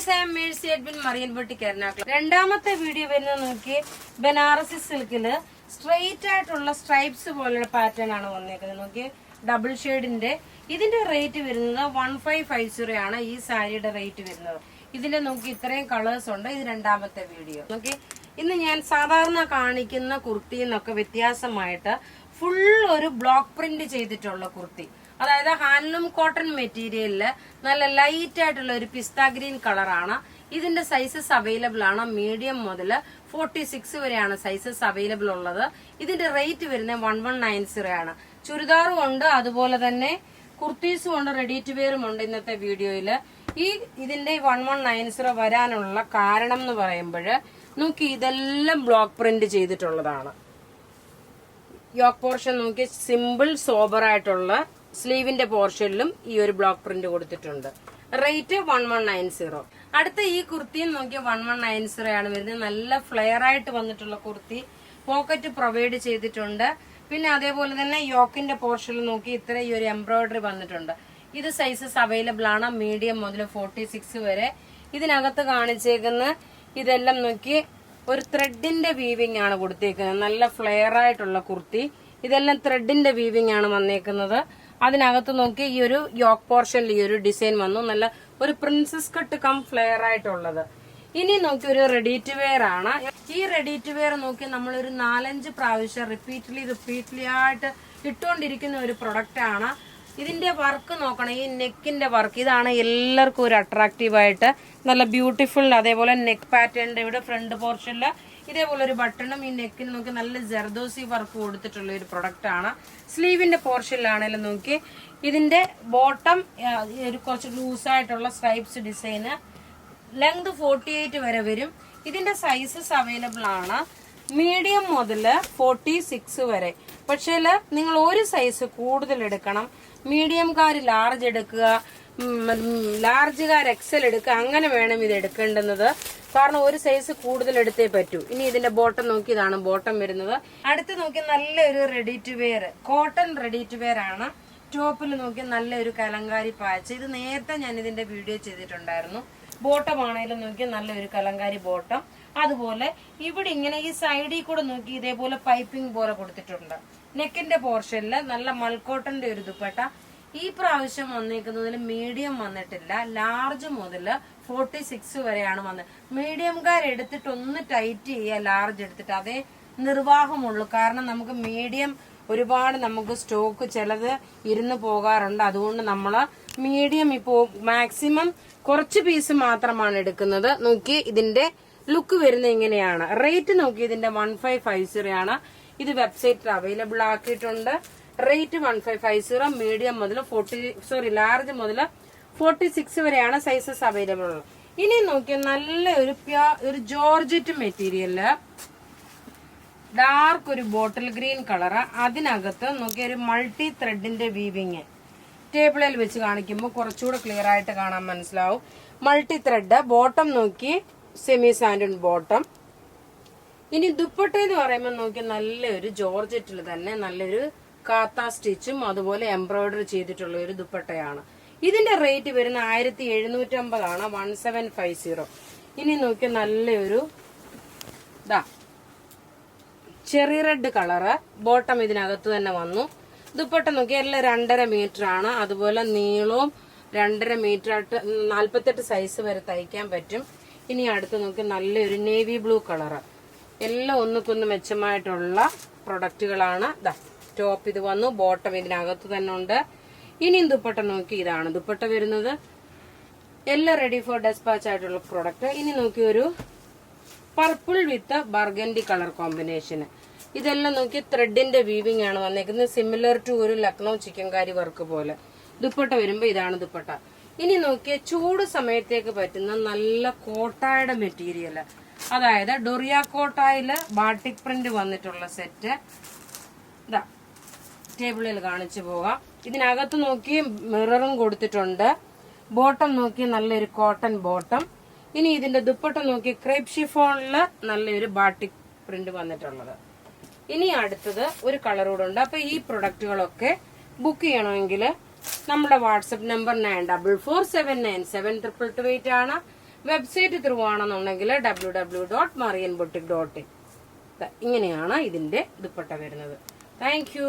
Friends, I am Mercy admin Mariyanpatti Ernakulam. രണ്ടാമത്തെ video വരുന്നത് നോക്കി ബനാറസി സിൽക്കില് സ്ട്രെയിറ്റ് ആയിട്ടുള്ള സ്ട്രൈപ്സ് പോലുള്ള പാറ്റേൺ ആണ് വന്നേക്കുന്നത്. നോക്കി ഡബിൾ ഷെയ്ഡിന്റെ. ഇതിന്റെ റേറ്റ് വരുന്നത് 1550 ആണ് ഈ സാരിയുടെ റേറ്റ് വരുന്നത്. ഇതിന്റെ നോക്കി ഇത്രയും കളേഴ്സ് ഉണ്ട്. ഇത് രണ്ടാമത്തെ വീഡിയോ. നോക്കി ഇന്ന് ഞാൻ സാധാരണ കാണിക്കുന്ന കുർത്തിയിൽ നിന്നൊക്കെ വ്യത്യാസമായിട്ട് ഫുൾ ഒരു ബ്ലോക്ക് പ്രിന്റ് ചെയ്തിട്ടുള്ള കുർത്തി, അതായത് ഹാൻഡ്ലൂം കോട്ടൺ മെറ്റീരിയലില് നല്ല ലൈറ്റ് ആയിട്ടുള്ള ഒരു പിസ്ത ഗ്രീൻ കളറാണ്. ഇതിന്റെ സൈസസ് അവൈലബിൾ ആണ്. മീഡിയം മുതൽ 46 വരെയാണ് സൈസസ് അവൈലബിൾ ഉള്ളത്. ഇതിന്റെ റേറ്റ് വരുന്നത് 1190 ആണ്. ചുരിദാറും ഉണ്ട്, അതുപോലെ തന്നെ കുർത്തീസും ഉണ്ട്, റെഡി ടു വെയറും ഉണ്ട്. ഇന്നത്തെ വീഡിയോയില് ഇതിന്റെ 1190 വരാനുള്ള കാരണം എന്ന് പറയുമ്പോൾ നോക്കി ഇതെല്ലാം ബ്ലോക്ക് പ്രിന്റ് ചെയ്തിട്ടുള്ളതാണ്. യോക്ക് പോർഷൻ നോക്കി സിമ്പിൾ സോബർ ആയിട്ടുള്ള സ്ലീവിന്റെ പോർഷനിലും ഈ ഒരു ബ്ലോക്ക് പ്രിന്റ് കൊടുത്തിട്ടുണ്ട്. റേറ്റ് 1190. അടുത്ത ഈ കുർത്തിയും നോക്കിയ 1190 ആണ് വരുന്നത്. നല്ല ഫ്ലെയർ ആയിട്ട് വന്നിട്ടുള്ള കുർത്തി, പോക്കറ്റ് പ്രൊവൈഡ് ചെയ്തിട്ടുണ്ട്. പിന്നെ അതേപോലെ തന്നെ യോക്കിന്റെ പോർഷനിൽ നോക്കി ഇത്ര ഈ ഒരു എംബ്രോയിഡറി വന്നിട്ടുണ്ട്. ഇത് സൈസസ് അവൈലബിൾ ആണ്. മീഡിയം മുതൽ 46 വരെ. ഇതിനകത്ത് കാണിച്ചേക്കുന്ന ഇതെല്ലാം നോക്കി ഒരു ത്രെഡിന്റെ വീവിംഗ് ആണ് കൊടുത്തേക്കുന്നത്. നല്ല ഫ്ലെയർ ആയിട്ടുള്ള കുർത്തി. ഇതെല്ലാം ത്രെഡിന്റെ വീവിംഗ് ആണ് വന്നേക്കുന്നത്. അതിനകത്ത് നോക്കി ഈ ഒരു യോക്ക് പോർഷനിൽ ഈ ഒരു ഡിസൈൻ വന്നു. നല്ല ഒരു പ്രിൻസസ് കട്ട് കം ഫ്ലെയർ ആയിട്ടുള്ളത്. ഇനി നോക്കി ഒരു റെഡി ടു വെയർ ആണ്. ഈ റെഡി ടു വെയർ നോക്കി നമ്മളൊരു 4-5 പ്രാവശ്യം റിപ്പീറ്റ്ലി ആയിട്ട് ഇട്ടുകൊണ്ടിരിക്കുന്ന ഒരു പ്രൊഡക്റ്റ് ആണ്. ഇതിന്റെ വർക്ക് നോക്കണം. ഈ നെക്കിന്റെ വർക്ക് ഇതാണ് എല്ലാവർക്കും ഒരു അട്രാക്റ്റീവ് ആയിട്ട് നല്ല ബ്യൂട്ടിഫുൾ. അതേപോലെ നെക്ക് പാറ്റേണിന്റെ ഇവിടെ ഫ്രണ്ട് പോർഷനില് ഇതേപോലെ ഒരു ബട്ടണും ഈ നെക്കിന് നോക്കി നല്ല ജർദോസി വർക്ക് കൊടുത്തിട്ടുള്ള ഒരു പ്രൊഡക്റ്റ് ആണ്. സ്ലീവിന്റെ പോർഷനിലാണെങ്കിലും നോക്കി ഇതിന്റെ ബോട്ടം ഒരു കുറച്ച് ലൂസായിട്ടുള്ള സ്ട്രൈപ്സ് ഡിസൈന്. ലെങ്ത് 48 വരെ വരും. ഇതിന്റെ സൈസസ് അവൈലബിൾ ആണ്. മീഡിയം മുതൽ 46 വരെ. പക്ഷേ നിങ്ങൾ ഒരു സൈസ് കൂടുതൽ എടുക്കണം. മീഡിയംകാർ ലാർജ് എടുക്കുക, ലാർജുകാർ എക്സൽ എടുക്കുക, അങ്ങനെ വേണം ഇത് എടുക്കേണ്ടുന്നത്. കാരണം ഒരു സൈസ് കൂടുതൽ എടുത്തേ പറ്റൂ. ഇനി ഇതിന്റെ ബോട്ടം നോക്കി ഇതാണ് ബോട്ടം വരുന്നത്. അടുത്ത് നോക്കി നല്ലൊരു ready to wear cotton ready to wear ആണ്. ടോപ്പിൽ നോക്കി നല്ലൊരു കലങ്കാരി പാച്ച്. ഇത് നേരത്തെ ഞാൻ ഇതിന്റെ വീഡിയോ ചെയ്തിട്ടുണ്ടായിരുന്നു. ബോട്ടം ആണെങ്കിലും നോക്കി നല്ലൊരു കലങ്കാരി ബോട്ടം. അതുപോലെ ഇവിടെ ഇങ്ങനെ ഈ സൈഡിൽ കൂടെ നോക്കി ഇതേപോലെ പൈപ്പിംഗ് പോലെ കൊടുത്തിട്ടുണ്ട്. നെക്കിന്റെ പോർഷനിൽ നല്ല മൽക്കോട്ടന്റെ ഒരു ദുപ്പട്ട. ഈ പ്രാവശ്യം വന്നേക്കുന്നതിൽ മീഡിയം വന്നിട്ടില്ല. ലാർജ് മുതൽ 46 വരെയാണ് വന്നത്. മീഡിയംകാർ എടുത്തിട്ട് ഒന്ന് ടൈറ്റ് ചെയ്യുക, ലാർജ് എടുത്തിട്ട് അതേ നിർവാഹമുള്ളൂ. കാരണം നമുക്ക് മീഡിയം ഒരുപാട് നമുക്ക് സ്റ്റോക്ക് ചിലത് ഇരുന്ന് പോകാറുണ്ട്. അതുകൊണ്ട് നമ്മൾ മീഡിയം ഇപ്പോ മാക്സിമം കുറച്ച് പീസ് മാത്രമാണ് എടുക്കുന്നത്. നോക്കി ഇതിന്റെ ലുക്ക് വരുന്നത് ഇങ്ങനെയാണ്. റേറ്റ് നോക്കി ഇതിന്റെ 1550 ആണ്. ഇത് വെബ്സൈറ്റിൽ അവൈലബിൾ ആക്കിയിട്ടുണ്ട്. റേറ്റ് 1550. മീഡിയം മുതൽ ലാർജ് മുതൽ 46 വരെയാണ് സൈസസ് അവൈലബിൾ ഉള്ളത്. ഇനി നോക്കിയാൽ നല്ല ഒരു ജോർജറ്റ് മെറ്റീരിയല്, ഡാർക്ക് ഒരു ബോട്ടിൽ ഗ്രീൻ കളറ്. അതിനകത്ത് നോക്കിയ ഒരു മൾട്ടി ത്രെഡിന്റെ വീവിങ്. ടേബിളിൽ വെച്ച് കാണിക്കുമ്പോൾ കുറച്ചുകൂടെ ക്ലിയർ ആയിട്ട് കാണാൻ മനസ്സിലാവും. Multi thread. ബോട്ടം നോക്കി സെമി സാൻഡൺ ബോട്ടം. ഇനി ദുപ്പട്ട എന്ന് പറയുമ്പോൾ നോക്കി നല്ലൊരു ജോർജറ്റിൽ തന്നെ നല്ലൊരു കാത്ത സ്റ്റിച്ചും അതുപോലെ എംബ്രോയിഡറി ചെയ്തിട്ടുള്ള ഒരു ദുപ്പട്ടയാണ്. ഇതിന്റെ റേറ്റ് വരുന്ന 1750 ആണ്. 1750. ഇനി നോക്കി നല്ലൊരു ചെറി റെഡ് കളറ്. ബോട്ടം ഇതിനകത്ത് തന്നെ വന്നു. ദുപ്പട്ട നോക്കി എല്ലാം 2.5 മീറ്റർ ആണ്. അതുപോലെ നീളവും 2.5 മീറ്റർ ആയിട്ട് 48 സൈസ് വരെ തയ്ക്കാൻ പറ്റും. ഇനി അടുത്ത് നോക്കി നല്ലൊരു നേവി ബ്ലൂ കളറ്. എല്ലാം ഒന്നുക്കൊന്ന് മെച്ചമായിട്ടുള്ള പ്രൊഡക്റ്റുകളാണ്. ടോപ്പ് ഇത് വന്നു, ബോട്ടം ഇതിനകത്ത് തന്നെ ഉണ്ട്. ഇനിയും ദുപ്പട്ട നോക്കി ഇതാണ് ദുപ്പട്ട വരുന്നത്. എല്ലാം റെഡി ഫോർ ഡെസ്പാച്ച് ആയിട്ടുള്ള പ്രൊഡക്റ്റ്. ഇനി നോക്കി ഒരു പർപ്പിൾ വിത്ത് ബർഗൻഡി കളർ കോമ്പിനേഷന്. ഇതെല്ലാം നോക്കി ത്രെഡിന്റെ വീവിംഗ് ആണ് വന്നേക്കുന്നത്. സിമിലർ ടു ഒരു ലക്നൗ ചിക്കൻകാരി വർക്ക് പോലെ. ദുപ്പട്ട വരുമ്പോ ഇതാണ് ദുപ്പട്ട. ഇനി നോക്കിയ ചൂട് സമയത്തേക്ക് പറ്റുന്ന നല്ല കോട്ടായുടെ മെറ്റീരിയല്, അതായത് ഡൊറിയ കോട്ടായില് ബാട്ടിക് പ്രിന്റ് വന്നിട്ടുള്ള സെറ്റ്. ടേബിളിൽ കാണിച്ചു പോകാം. ഇതിനകത്ത് നോക്കി മിററും കൊടുത്തിട്ടുണ്ട്. ബോട്ടം നോക്കി നല്ലൊരു കോട്ടൺ ബോട്ടം. ഇനി ഇതിന്റെ ദുപ്പട്ട നോക്കി ക്രേപ്പ് ഷിഫോണില് നല്ലൊരു ബാട്ടിക് പ്രിന്റ് വന്നിട്ടുള്ളത്. ഇനി അടുത്തത് ഒരു കളർ കൂടെ ഉണ്ട്. അപ്പൊ ഈ പ്രൊഡക്റ്റുകളൊക്കെ ബുക്ക് ചെയ്യണമെങ്കിൽ നമ്മുടെ വാട്സപ്പ് നമ്പർ 9447972228 ആണ്. വെബ്സൈറ്റ് ത്രൂ ആണെന്നുണ്ടെങ്കിൽ www.marianboutique.in. ഇങ്ങനെയാണ് ഇതിന്റെ ദുപ്പട്ട വരുന്നത്. Thank you.